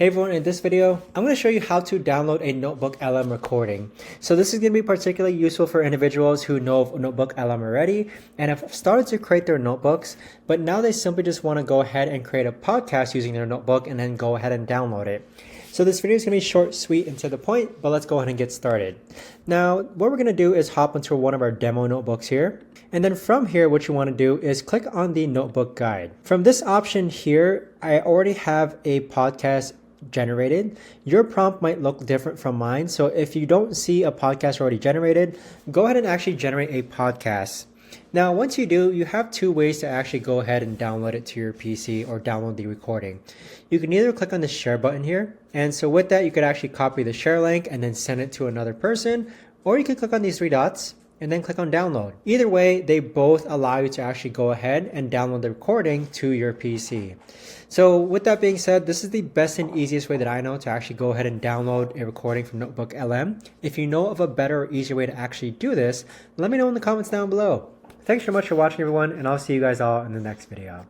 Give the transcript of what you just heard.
Hey everyone, in this video, I'm going to show you how to download a Notebook LM recording. So this is going to be particularly useful for individuals who know of Notebook LM already and have started to create their notebooks, but now they simply just want to go ahead and create a podcast using their notebook and then go ahead and download it. So this video is going to be short, sweet, and to the point, but let's go ahead and get started. Now, what we're going to do is hop into one of our demo notebooks here. And then from here, what you want to do is click on the notebook guide. From this option here, I already have a podcast generated. Your prompt might look different from mine. So if you don't see a podcast already generated, go ahead and actually generate a podcast. Now, once you do, you have two ways to actually go ahead and download it to your PC or download the recording. You can either click on the share button here. And so with that, you could actually copy the share link and then send it to another person, or you can click on these three dots and then click on download. Either way, they both allow you to actually go ahead and download the recording to your PC. So with that being said, this is the best and easiest way that I know to actually go ahead and download a recording from Notebook LM. If you know of a better or easier way to actually do this, let me know in the comments down below. Thanks so much for watching everyone, and I'll see you guys all in the next video.